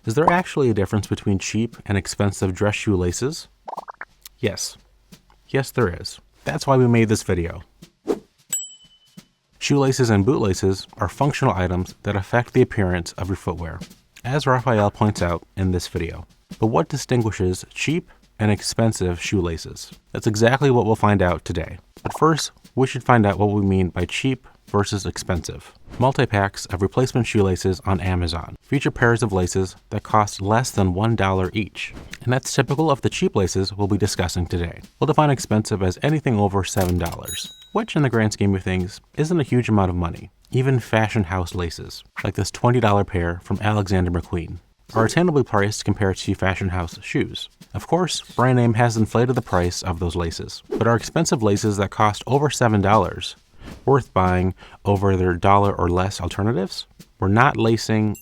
Is there actually a difference between cheap and expensive dress shoelaces? Yes. Yes, there is. That's why we made this video. Shoelaces and bootlaces are functional items that affect the appearance of your footwear, as Raphael points out in this video. But what distinguishes cheap and expensive shoelaces? That's exactly what we'll find out today. But first, we should find out what we mean by cheap versus expensive. Multi-packs of replacement shoelaces on Amazon feature pairs of laces that cost less than $1 each, and that's typical of the cheap laces we'll be discussing today. We'll define expensive as anything over $7, which in the grand scheme of things isn't a huge amount of money. Even fashion house laces, like this $20 pair from Alexander Mcqueen, are attainably priced compared to fashion house shoes. Of course, brand name has inflated the price of those laces, but are expensive laces that cost over $7 worth buying over their $1 or less alternatives? We're not wasting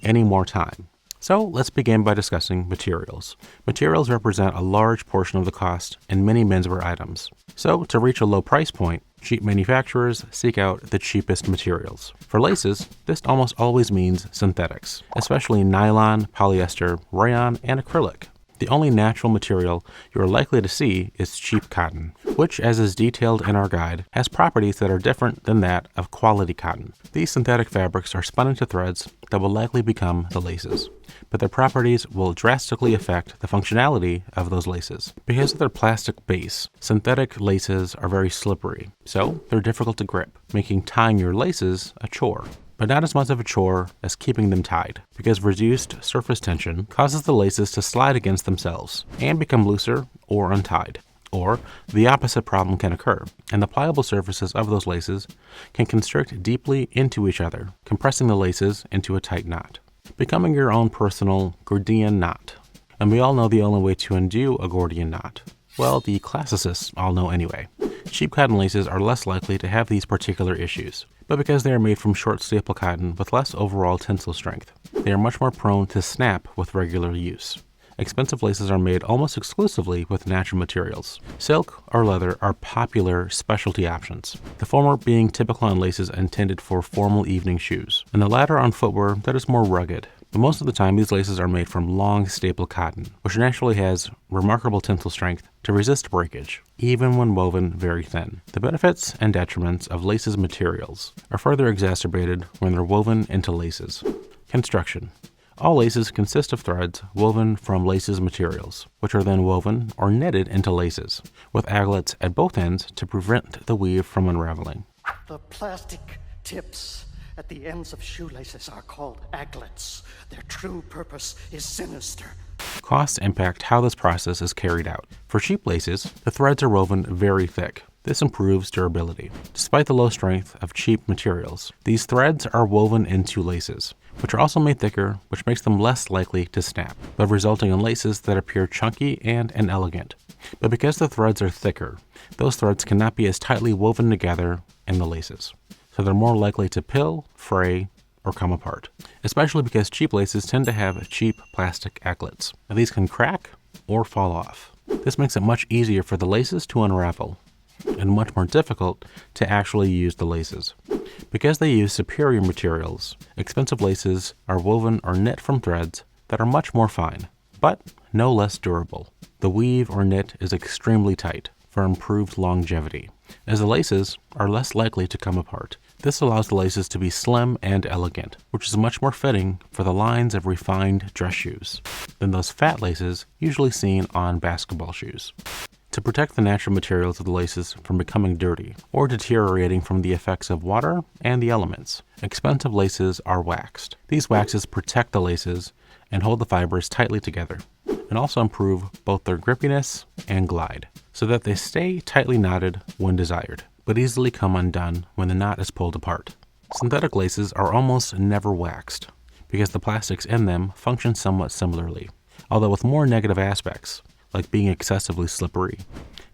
any more time. So let's begin by discussing materials. Materials represent a large portion of the cost in many menswear items. So to reach a low price point, cheap manufacturers seek out the cheapest materials. For laces, this almost always means synthetics, especially nylon, polyester, rayon, and acrylic. The only natural material you are likely to see is cheap cotton, which, as is detailed in our guide, has properties that are different than that of quality cotton. These synthetic fabrics are spun into threads that will likely become the laces, but their properties will drastically affect the functionality of those laces. Because of their plastic base, synthetic laces are very slippery, so they're difficult to grip, making tying your laces a chore. But not as much of a chore as keeping them tied, because reduced surface tension causes the laces to slide against themselves and become looser or untied. Or the opposite problem can occur, and the pliable surfaces of those laces can constrict deeply into each other, compressing the laces into a tight knot, becoming your own personal Gordian knot. And we all know the only way to undo a Gordian knot. Well, the classicists all know anyway. Cheap cotton laces are less likely to have these particular issues, but because they are made from short staple cotton with less overall tensile strength, they are much more prone to snap with regular use. Expensive laces are made almost exclusively with natural materials. Silk or leather are popular specialty options, the former being typical on laces intended for formal evening shoes, and the latter on footwear that is more rugged. But most of the time, these laces are made from long staple cotton, which naturally has remarkable tensile strength to resist breakage, even when woven very thin. The benefits and detriments of laces materials are further exacerbated when they're woven into laces. Construction. All laces consist of threads woven from laces materials, which are then woven or knitted into laces, with aglets at both ends to prevent the weave from unraveling. The plastic tips at the ends of shoelaces are called aglets. Their true purpose is sinister. Costs impact how this process is carried out. For cheap laces, the threads are woven very thick. This improves durability. Despite the low strength of cheap materials, these threads are woven into laces, which are also made thicker, which makes them less likely to snap, but resulting in laces that appear chunky and inelegant. But because the threads are thicker, those threads cannot be as tightly woven together in the laces, so they're more likely to pill, fray, or come apart, especially because cheap laces tend to have cheap plastic aglets. Now, these can crack or fall off. This makes it much easier for the laces to unravel, and much more difficult to actually use the laces. Because they use superior materials, expensive laces are woven or knit from threads that are much more fine, but no less durable. The weave or knit is extremely tight for improved longevity, as the laces are less likely to come apart. This allows the laces to be slim and elegant, which is much more fitting for the lines of refined dress shoes than those fat laces usually seen on basketball shoes. To protect the natural materials of the laces from becoming dirty or deteriorating from the effects of water and the elements, expensive laces are waxed. These waxes protect the laces and hold the fibers tightly together, and also improve both their grippiness and glide, so that they stay tightly knotted when desired, but easily come undone when the knot is pulled apart. Synthetic laces are almost never waxed, because the plastics in them function somewhat similarly, although with more negative aspects, like being excessively slippery.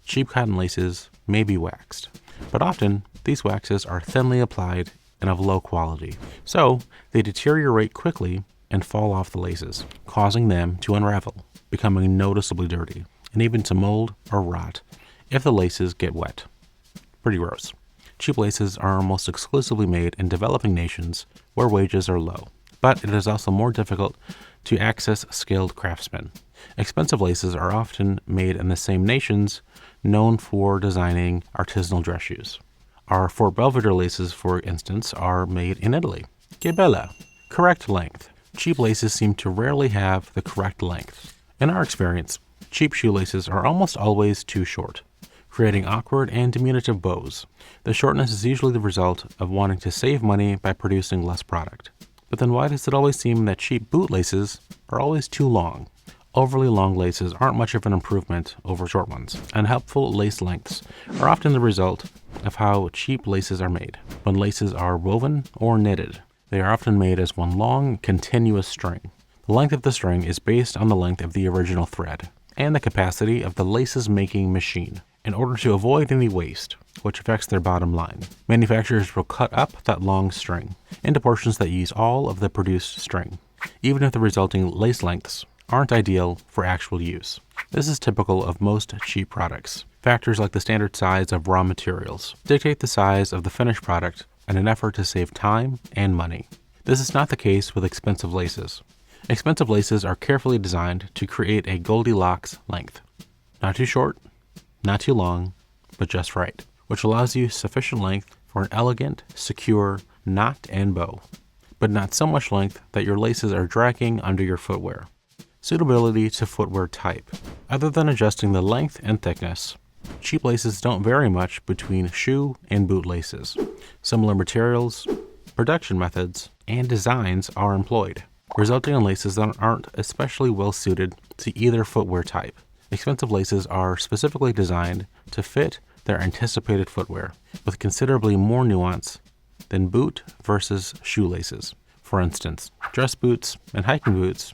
Cheap cotton laces may be waxed, but often these waxes are thinly applied and of low quality, so they deteriorate quickly and fall off the laces, causing them to unravel, becoming noticeably dirty, and even to mold or rot if the laces get wet. Pretty gross. Cheap laces are almost exclusively made in developing nations where wages are low, but it is also more difficult to access skilled craftsmen. Expensive laces are often made in the same nations known for designing artisanal dress shoes. Our Fort Belvedere laces, for instance, are made in Italy. Che bella! Correct length. Cheap laces seem to rarely have the correct length. In our experience, cheap shoelaces are almost always too short, creating awkward and diminutive bows. The shortness is usually the result of wanting to save money by producing less product. But then why does it always seem that cheap boot laces are always too long? Overly long laces aren't much of an improvement over short ones, and helpful lace lengths are often the result of how cheap laces are made. When laces are woven or knitted, they are often made as one long, continuous string. The length of the string is based on the length of the original thread and the capacity of the laces making machine. In order to avoid any waste, which affects their bottom line, manufacturers will cut up that long string into portions that use all of the produced string, even if the resulting lace lengths aren't ideal for actual use. This is typical of most cheap products. Factors like the standard size of raw materials dictate the size of the finished product in an effort to save time and money. This is not the case with expensive laces. Expensive laces are carefully designed to create a Goldilocks length. Not too short, not too long, but just right, which allows you sufficient length for an elegant, secure knot and bow, but not so much length that your laces are dragging under your footwear. Suitability to footwear type. Other than adjusting the length and thickness, cheap laces don't vary much between shoe and boot laces. Similar materials, production methods, and designs are employed, resulting in laces that aren't especially well suited to either footwear type. Expensive laces are specifically designed to fit their anticipated footwear, with considerably more nuance than boot versus shoe laces. For instance, dress boots and hiking boots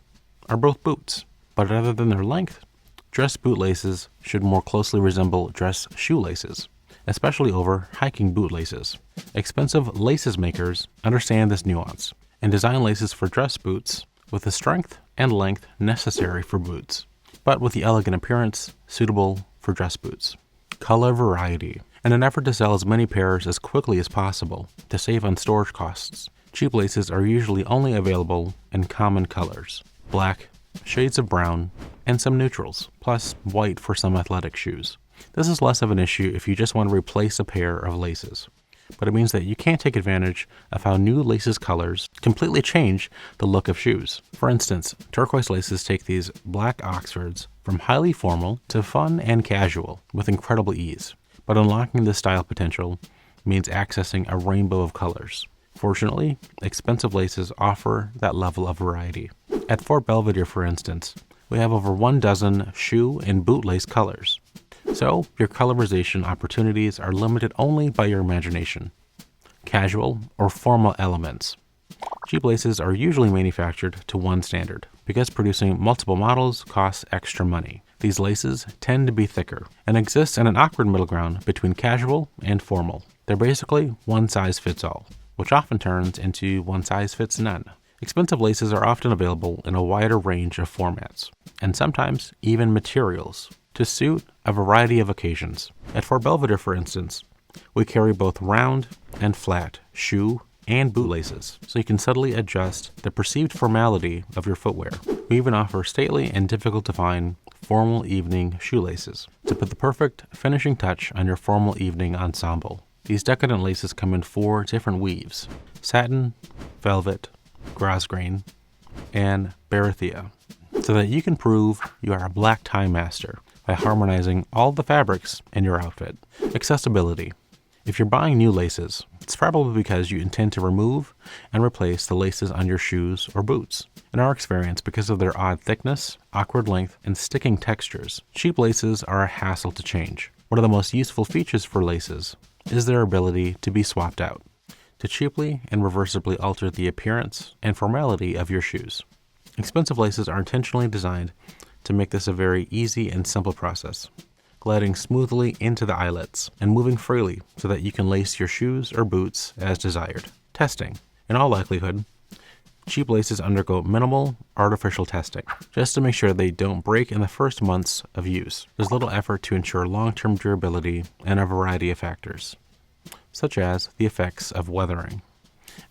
are both boots, but other than their length, dress boot laces should more closely resemble dress shoe laces, especially over hiking boot laces. Expensive laces makers understand this nuance and design laces for dress boots with the strength and length necessary for boots, but with the elegant appearance suitable for dress boots. Color variety. In an effort to sell as many pairs as quickly as possible to save on storage costs, cheap laces are usually only available in common colors: black, shades of brown, and some neutrals, plus white for some athletic shoes. This is less of an issue if you just want to replace a pair of laces, but it means that you can't take advantage of how new laces colors completely change the look of shoes. For instance, turquoise laces take these black Oxfords from highly formal to fun and casual with incredible ease, but unlocking this style potential means accessing a rainbow of colors. Fortunately, expensive laces offer that level of variety. At Fort Belvedere, for instance, we have over 12 shoe and boot lace colors. So, your colorization opportunities are limited only by your imagination. Casual or formal elements. Cheap laces are usually manufactured to one standard, because producing multiple models costs extra money. These laces tend to be thicker and exist in an awkward middle ground between casual and formal. They're basically one size fits all, which often turns into one size fits none. Expensive laces are often available in a wider range of formats, and sometimes even materials, to suit a variety of occasions. At Fort Belvedere, for instance, we carry both round and flat shoe and boot laces, so you can subtly adjust the perceived formality of your footwear. We even offer stately and difficult to find formal evening shoelaces to put the perfect finishing touch on your formal evening ensemble. These decadent laces come in 4 different weaves: satin, velvet, grosgrain, and barathea, so that you can prove you are a black tie master by harmonizing all the fabrics in your outfit. Accessibility. If you're buying new laces, it's probably because you intend to remove and replace the laces on your shoes or boots. In our experience, because of their odd thickness, awkward length, and sticking textures, cheap laces are a hassle to change. One of the most useful features for laces is their ability to be swapped out, to cheaply and reversibly alter the appearance and formality of your shoes. Expensive laces are intentionally designed to make this a very easy and simple process, gliding smoothly into the eyelets and moving freely so that you can lace your shoes or boots as desired. Testing. In all likelihood, cheap laces undergo minimal artificial testing, just to make sure they don't break in the first months of use. There's little effort to ensure long-term durability and a variety of factors, such as the effects of weathering.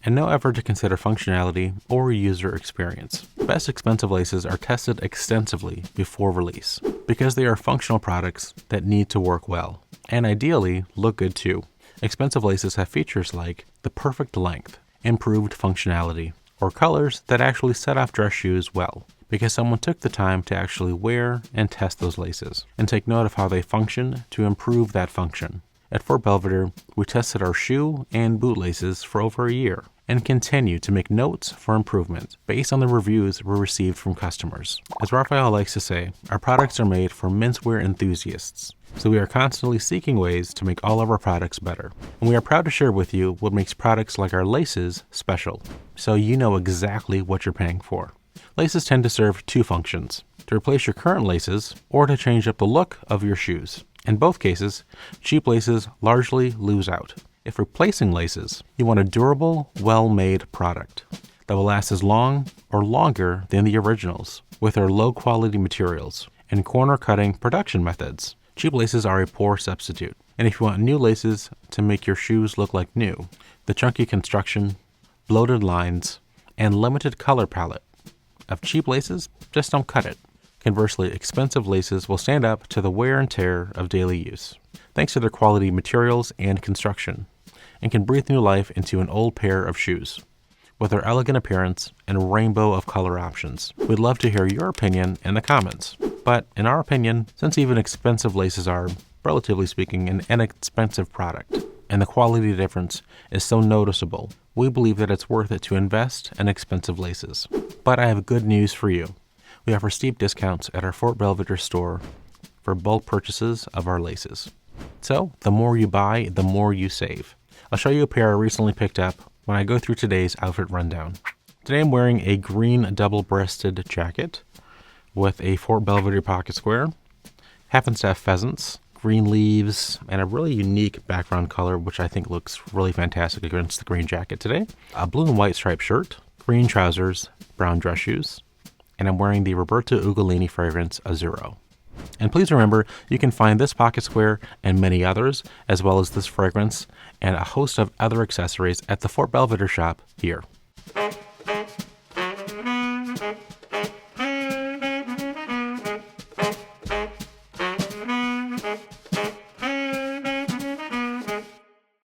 and no effort to consider functionality or user experience. The best expensive laces are tested extensively before release, because they are functional products that need to work well, and ideally look good too. Expensive laces have features like the perfect length, improved functionality, or colors that actually set off dress shoes well, because someone took the time to actually wear and test those laces, and take note of how they function to improve that function. At Fort Belvedere, we tested our shoe and boot laces for over a year, and continue to make notes for improvement based on the reviews we received from customers. As Raphael likes to say, our products are made for menswear enthusiasts, so we are constantly seeking ways to make all of our products better. And we are proud to share with you what makes products like our laces special, so you know exactly what you're paying for. Laces tend to serve two functions: to replace your current laces or to change up the look of your shoes. In both cases, cheap laces largely lose out. If replacing laces, you want a durable, well-made product that will last as long or longer than the originals, with their low-quality materials and corner-cutting production methods. Cheap laces are a poor substitute. And if you want new laces to make your shoes look like new, the chunky construction, bloated lines, and limited color palette of cheap laces just don't cut it. Conversely, expensive laces will stand up to the wear and tear of daily use, thanks to their quality materials and construction, and can breathe new life into an old pair of shoes. With their elegant appearance and a rainbow of color options, we'd love to hear your opinion in the comments. But in our opinion, since even expensive laces are, relatively speaking, an inexpensive product, and the quality difference is so noticeable, we believe that it's worth it to invest in expensive laces. But I have good news for you. We offer steep discounts at our Fort Belvedere store for bulk purchases of our laces. So, the more you buy, the more you save. I'll show you a pair I recently picked up when I go through today's outfit rundown. Today I'm wearing a green double-breasted jacket with a Fort Belvedere pocket square. Happens to have pheasants, green leaves, and a really unique background color, which I think looks really fantastic against the green jacket today. A blue and white striped shirt, green trousers, brown dress shoes, and I'm wearing the Roberto Ugolini fragrance Azzurro. And please remember, you can find this pocket square and many others, as well as this fragrance and a host of other accessories at the Fort Belvedere shop here.